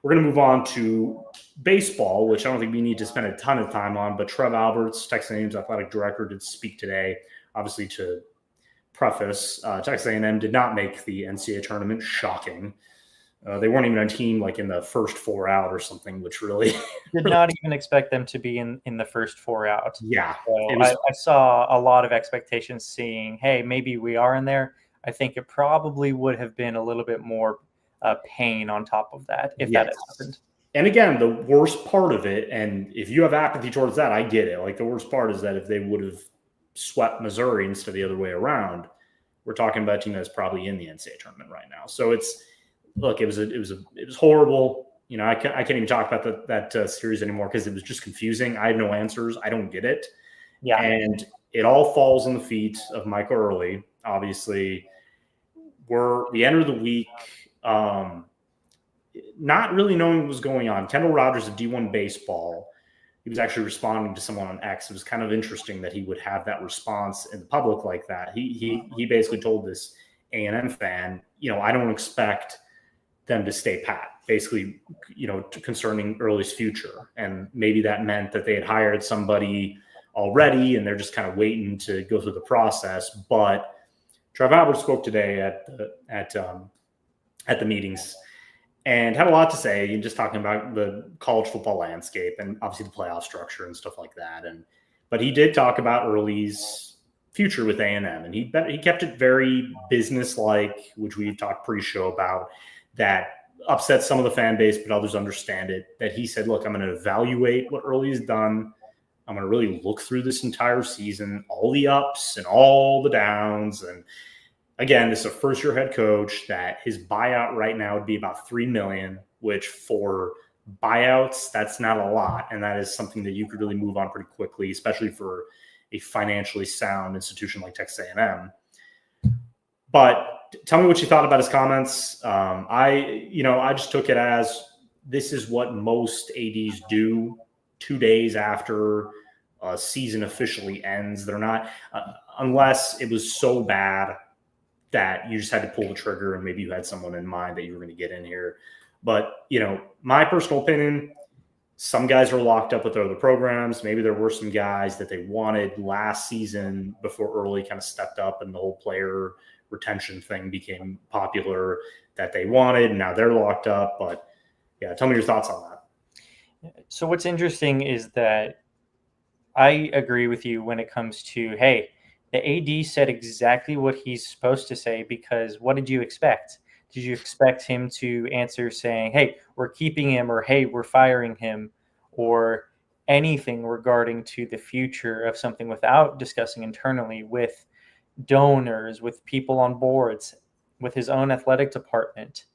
We're going to move on to baseball, which I don't think we need to spend a ton of time on, but Tret Albert, Texas A&M's athletic director, did speak today. Obviously, to preface, Texas A&M did not make the NCAA tournament. Shocking. They weren't even a team like in the first 4 out or something, which really did not even expect them to be in the first 4 out. Yeah. So I saw a lot of expectations seeing, hey, maybe we are in there. I think it probably would have been a little bit more pain on top of that if that had happened. And again, the worst part of it, and if you have apathy towards that, I get it. Like the worst part is that if they would have swept Missouri instead of the other way around, we're talking about a team that's probably in the NCAA tournament right now. So it was horrible. You know, I can't even talk about that series anymore because it was just confusing. I have no answers. I don't get it. Yeah. And it all falls on the feet of Michael Early. Obviously, we entered the week not really knowing what was going on. Kendall Rogers of D1 Baseball, he was actually responding to someone on X. It was kind of interesting that he would have that response in the public like that. He basically told this A&M fan, you know, I don't expect them to stay pat, basically, you know, concerning Early's future. And maybe that meant that they had hired somebody already and they're just kind of waiting to go through the process. But Tret Albert spoke today at the meetings and had a lot to say, and just talking about the college football landscape and obviously the playoff structure and stuff like that. But he did talk about Early's future with A&M, and he kept it very business-like, which we've talked pre-show about, that upsets some of the fan base, but others understand it. That he said, look, I'm going to evaluate what Early's done. I'm going to really look through this entire season, all the ups and all the downs. And again, this is a first-year head coach that his buyout right now would be about $3 million, which for buyouts, that's not a lot. And that is something that you could really move on pretty quickly, especially for a financially sound institution like Texas A&M. But tell me what you thought about his comments. I just took it as this is what most ADs do 2 days after a season officially ends. They're not, unless it was so bad that you just had to pull the trigger and maybe you had someone in mind that you were going to get in here. But, you know, my personal opinion, some guys are locked up with their other programs. Maybe there were some guys that they wanted last season before Early kind of stepped up and the whole player retention thing became popular that they wanted. And now they're locked up. But yeah, tell me your thoughts on that. So what's interesting is that I agree with you when it comes to, hey, the AD said exactly what he's supposed to say, because what did you expect? Did you expect him to answer saying, hey, we're keeping him, or hey, we're firing him, or anything regarding to the future of something without discussing internally with donors, with people on boards, with his own athletic department?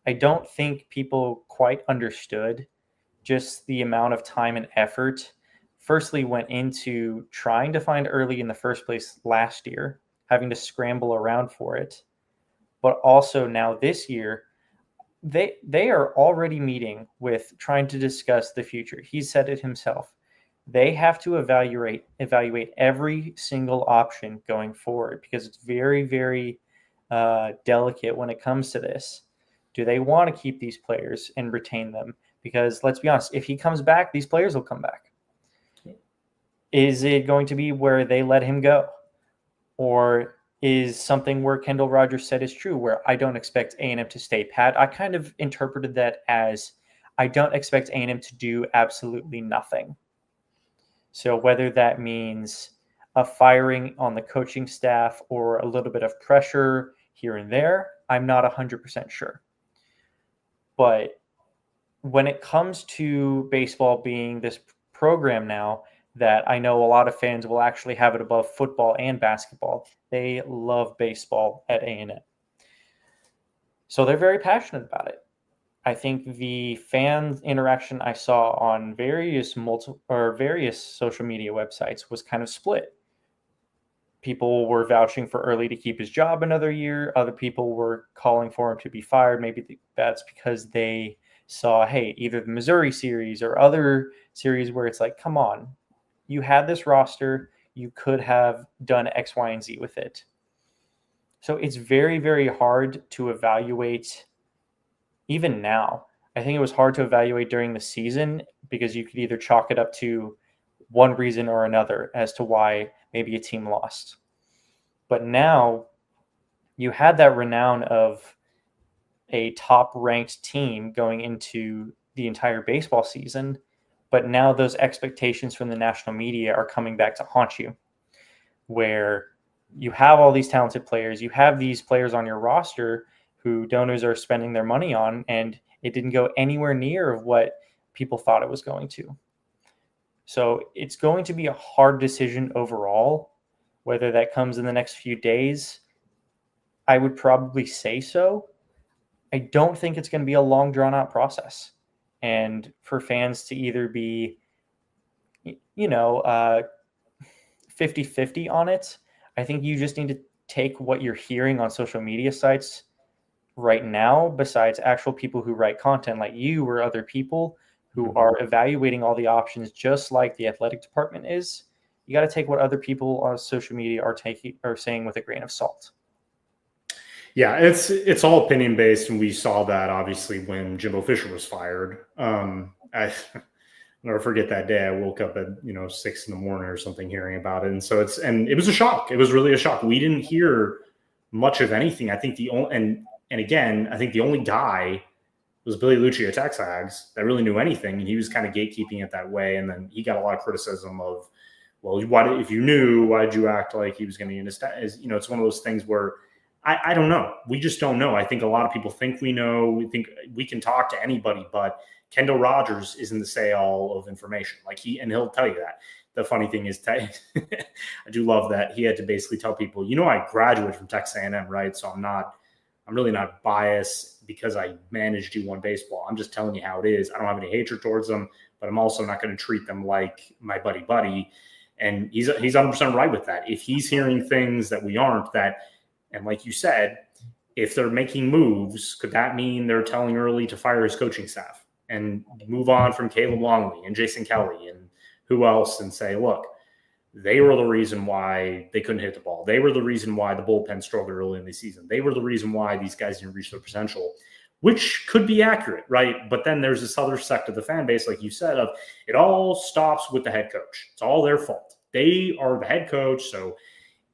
I don't think people quite understood just the amount of time and effort firstly went into trying to find Early in the first place last year, having to scramble around for it. But also now this year, they are already meeting with trying to discuss the future. He said it himself. They have to evaluate every single option going forward, because it's very, very delicate when it comes to this. Do they want to keep these players and retain them? Because let's be honest, if he comes back, these players will come back. Is it going to be where they let him go? Or is something where Kendall Rogers said is true, where I don't expect A&M to stay pat? I kind of interpreted that as I don't expect A&M to do absolutely nothing. So whether that means a firing on the coaching staff or a little bit of pressure here and there, I'm not 100% sure. But when it comes to baseball being this program now that I know a lot of fans will actually have it above football and basketball, they love baseball at A&M. So they're very passionate about it. I think the fan interaction I saw on various social media websites was kind of split. People were vouching for Early to keep his job another year. Other people were calling for him to be fired. Maybe that's because they saw, hey, either the Missouri series or other series where it's like, come on, you had this roster, you could have done X, Y, and Z with it. So it's very, very hard to evaluate even now. I think it was hard to evaluate during the season because you could either chalk it up to one reason or another as to why maybe a team lost. But now you had that renown of a top-ranked team going into the entire baseball season, but now those expectations from the national media are coming back to haunt you, where you have all these talented players, you have these players on your roster who donors are spending their money on, and it didn't go anywhere near of what people thought it was going to. So it's going to be a hard decision overall. Whether that comes in the next few days, I would probably say so. I don't think it's going to be a long, drawn-out process. And for fans to either be, 50-50 on it, I think you just need to take what you're hearing on social media sites right now, besides actual people who write content like you or other people who are evaluating all the options just like the athletic department is. You got to take what other people on social media are saying with a grain of salt. Yeah, it's all opinion based, and we saw that obviously when Jimbo Fisher was fired. I never forget that day. I woke up at 6 a.m. or something hearing about it, and it was a shock. It was really a shock. We didn't hear much of anything. I think I think the only guy was Billy Lucci at Texas A&M that really knew anything, and he was kind of gatekeeping it that way. And then he got a lot of criticism of, well, if you knew, why did you act like he was going to get it's one of those things where I don't know. We just don't know. I think a lot of people think we know. We think we can talk to anybody, but Kendall Rogers isn't the say-all of information. He'll tell you that. The funny thing is, I do love that he had to basically tell people, I graduated from Texas A&M, right? So I'm really not biased because I managed D1 baseball. I'm just telling you how it is. I don't have any hatred towards them, but I'm also not going to treat them like my buddy. And he's 100% right with that. If he's hearing things that we aren't, and like you said, if they're making moves, could that mean they're telling Early to fire his coaching staff and move on from Caleb Longley and Jason Kelly and who else, and say, look, they were the reason why they couldn't hit the ball. They were the reason why the bullpen struggled early in the season. They were the reason why these guys didn't reach their potential, which could be accurate, right? But then there's this other sect of the fan base, like you said, of it all stops with the head coach. It's all their fault. They are the head coach, so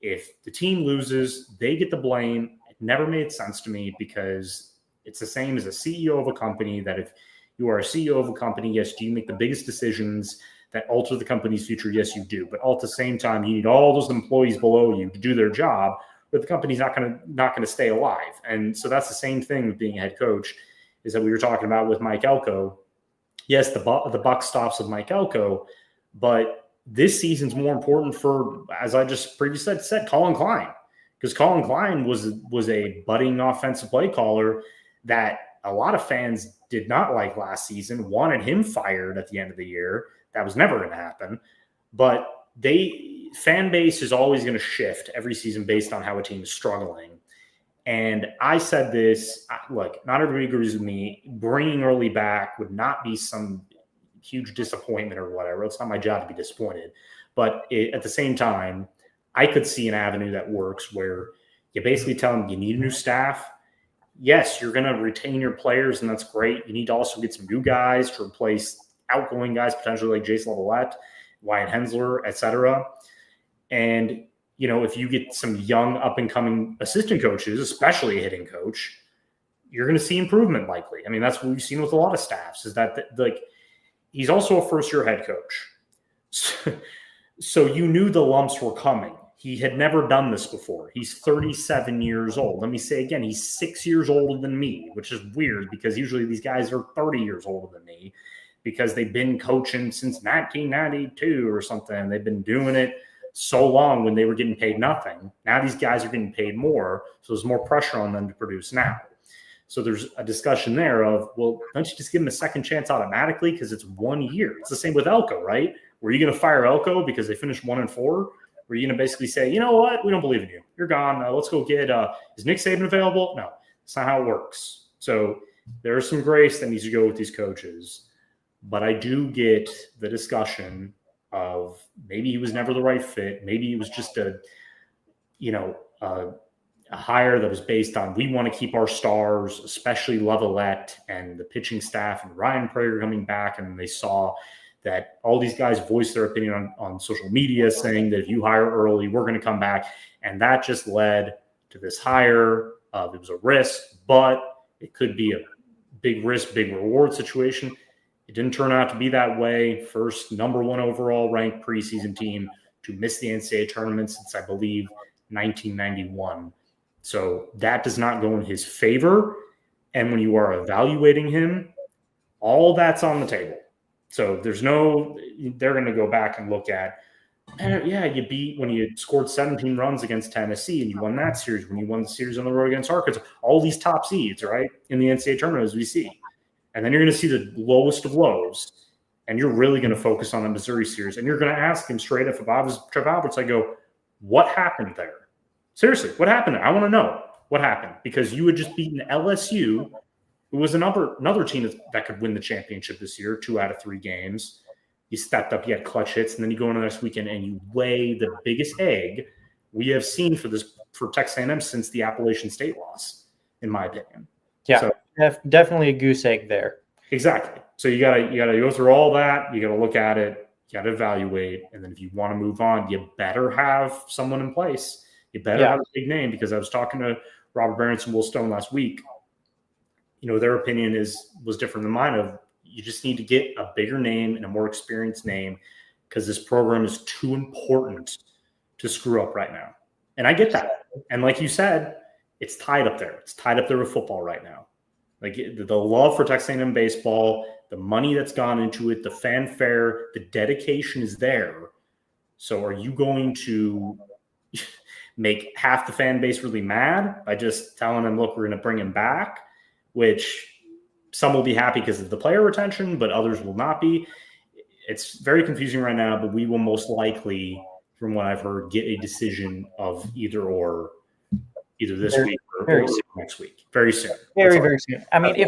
if the team loses, they get the blame. It never made sense to me, because it's the same as a CEO of a company, that if you are a CEO of a company, yes, do you make the biggest decisions that alter the company's future? Yes, you do. But all at the same time, you need all those employees below you to do their job, but the company's not going to stay alive. And so that's the same thing with being a head coach, is that we were talking about with Mike Elko. Yes, the buck stops with Mike Elko, but this season's more important for, as I just previously said, Colin Klein, because Colin Klein was a budding offensive play caller that a lot of fans did not like last season, wanted him fired at the end of the year. That was never going to happen. But fan base is always going to shift every season based on how a team is struggling. And I said this, look, not everybody agrees with me. Bringing Early back would not be some huge disappointment or whatever. It's not my job to be disappointed. But at the same time, I could see an avenue that works where you basically tell them you need a new staff. Yes, you're going to retain your players, and that's great. You need to also get some new guys to replace outgoing guys, potentially like Jason Lavalette, Wyatt Hensler, et cetera. And, if you get some young up-and-coming assistant coaches, especially a hitting coach, you're going to see improvement likely. I mean, that's what we've seen with a lot of staffs, is that, he's also a first-year head coach. So you knew the lumps were coming. He had never done this before. He's 37 years old. Let me say again, he's 6 years older than me, which is weird, because usually these guys are 30 years older than me, because they've been coaching since 1992 or something. They've been doing it so long when they were getting paid nothing. Now these guys are getting paid more, so there's more pressure on them to produce now. So there's a discussion there of, well, don't you just give him a second chance automatically because it's 1 year? It's the same with Elko, right? Were you going to fire Elko because they finished 1-4? Were you going to basically say, you know what, we don't believe in you. You're gone. Let's go get is Nick Saban available? No, that's not how it works. So there is some grace that needs to go with these coaches. But I do get the discussion of maybe he was never the right fit. Maybe he was just a a hire that was based on we want to keep our stars, especially Lavalette and the pitching staff and Ryan Prager coming back. And they saw that all these guys voiced their opinion on social media saying that if you hire early, we're going to come back. And that just led to this hire. It was a risk, but it could be a big risk, big reward situation. It didn't turn out to be that way. First number 1 overall ranked preseason team to miss the NCAA tournament since, I believe, 1991. So that does not go in his favor. And when you are evaluating him, all that's on the table. So they're going to go back and look at, yeah, you beat when you scored 17 runs against Tennessee and you won that series, when you won the series on the road against Arkansas, all these top seeds, right, in the NCAA tournament, as we see. And then you're going to see the lowest of lows, and you're really going to focus on the Missouri series. And you're going to ask him straight up, if I was Tret Albert, I go, what happened there? Seriously, what happened there? I want to know what happened, because you had just beaten LSU, who was another team that could win the championship this year, 2 out of 3 games. You stepped up, you had clutch hits, and then you go into the next weekend and you lay the biggest egg we have seen for Texas A&M since the Appalachian State loss, in my opinion. Yeah, so, definitely a goose egg there. Exactly. So you gotta go through all that. You gotta look at it. You gotta evaluate, and then if you want to move on, you better have someone in place. You better have a big name, because I was talking to Robert Berenson and Will Stone last week. Their opinion was different than mine. Of you just need to get a bigger name and a more experienced name, because this program is too important to screw up right now. And I get that. And like you said, it's tied up there. It's tied up there with football right now. Like the love for Texas A&M baseball, the money that's gone into it, the fanfare, the dedication is there. So are you going to make half the fan base really mad by just telling them, look, we're going to bring him back, which some will be happy because of the player retention, but others will not be. It's very confusing right now, but we will most likely, from what I've heard, get a decision of either this week or next week. Very soon. Very soon. I mean,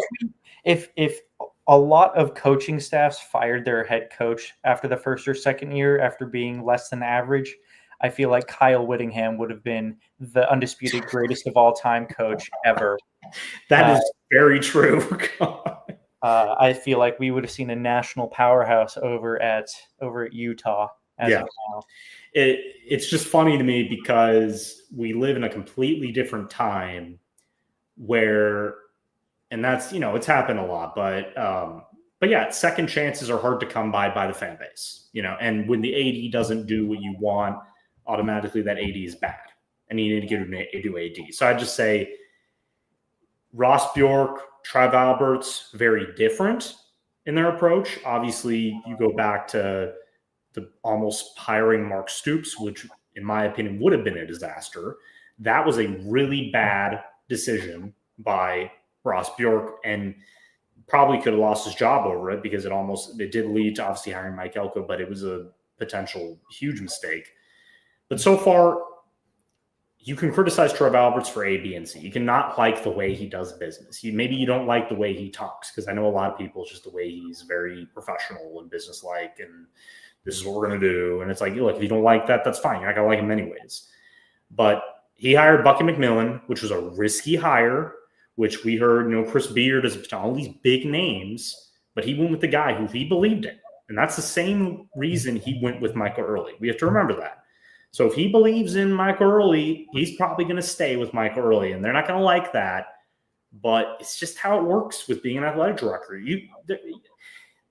if a lot of coaching staffs fired their head coach after the first or second year after being less than average, I feel like Kyle Whittingham would have been the undisputed greatest of all time coach ever. That is very true. I feel like we would have seen a national powerhouse over at Utah. As of now. It's just funny to me, because we live in a completely different time where, and that's, it's happened a lot, but yeah, second chances are hard to come by the fan base, and when the AD doesn't do what you want, automatically that AD is bad and you need to get a new AD. So I just say Ross Bjork, Tret Albert's very different in their approach. Obviously, you go back to the almost hiring Mark Stoops, which in my opinion would have been a disaster. That was a really bad decision by Ross Bjork, and probably could have lost his job over it, because it did lead to obviously hiring Mike Elko, but it was a potential huge mistake. But so far, you can criticize Tret Alberts for A, B, and C. You cannot like the way he does business. Maybe you don't like the way he talks, because I know a lot of people, it's just the way he's very professional and businesslike, and this is what we're going to do. And it's like, look, if you don't like that, that's fine. You're not going to like him anyways. But he hired Bucky McMillan, which was a risky hire, which we heard, Chris Beard is all these big names, but he went with the guy who he believed in. And that's the same reason he went with Michael Early. We have to remember that. So if he believes in Michael Early, he's probably going to stay with Michael Early, and they're not going to like that. But it's just how it works with being an athletic director.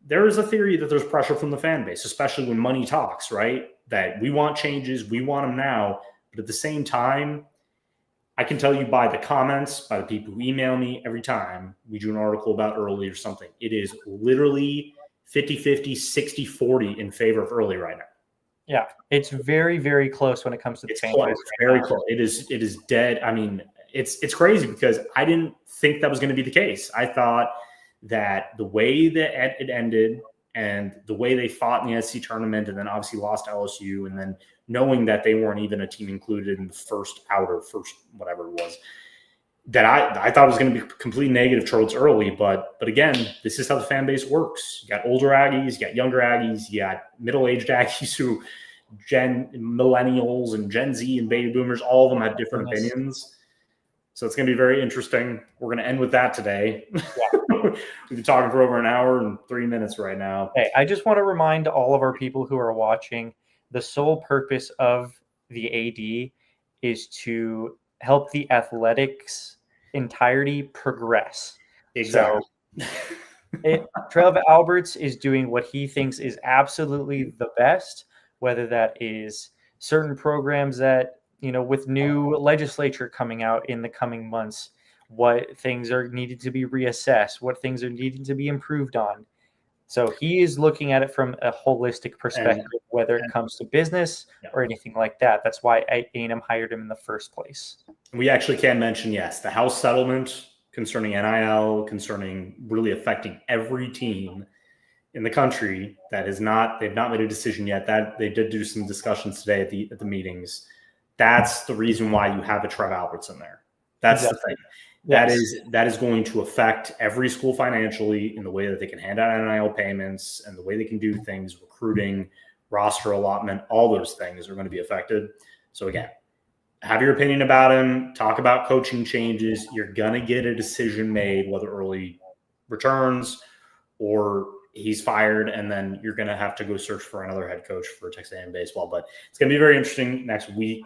There is a theory that there's pressure from the fan base, especially when money talks, right? That we want changes, we want them now. But at the same time, I can tell you by the comments, by the people who email me every time we do an article about Early or something, it is literally 50-50, 60-40 in favor of Early right now. Yeah, it's very, very close when it comes to the fan base. Very close. It is dead. I mean, it's crazy, because I didn't think that was going to be the case. I thought that the way that it ended and the way they fought in the SEC tournament, and then obviously lost to LSU, and then knowing that they weren't even a team included in the first whatever it was, that I thought it was going to be completely negative towards Early. But again, this is how the fan base works. You got older Aggies, you got younger Aggies, you got middle-aged Aggies millennials and Gen Z and baby boomers, all of them have different opinions. So it's going to be very interesting. We're going to end with that today. We've been talking for over an hour and 3 minutes right now. Hey, I just want to remind all of our people who are watching, the sole purpose of the AD is to help the athletics entirety progress. Exactly. So Tret Alberts is doing what he thinks is absolutely the best, whether that is certain programs that, with new legislature coming out in the coming months, what things are needed to be reassessed, what things are needed to be improved on. So he is looking at it from a holistic perspective, whether it comes to business or anything like that. That's why A&M hired him in the first place. We actually can mention, yes, the House settlement concerning NIL, concerning really affecting every team in the country they've not made a decision yet. That they did do some discussions today at the meetings. That's the reason why you have a Tret Alberts in there. That's the thing. Yes. That is going to affect every school financially in the way that they can hand out NIL payments and the way they can do things, recruiting, roster allotment, all those things are going to be affected. So again, have your opinion about him, talk about coaching changes. You're going to get a decision made, whether early returns or he's fired, and then you're going to have to go search for another head coach for Texas A&M baseball. But it's going to be very interesting next week.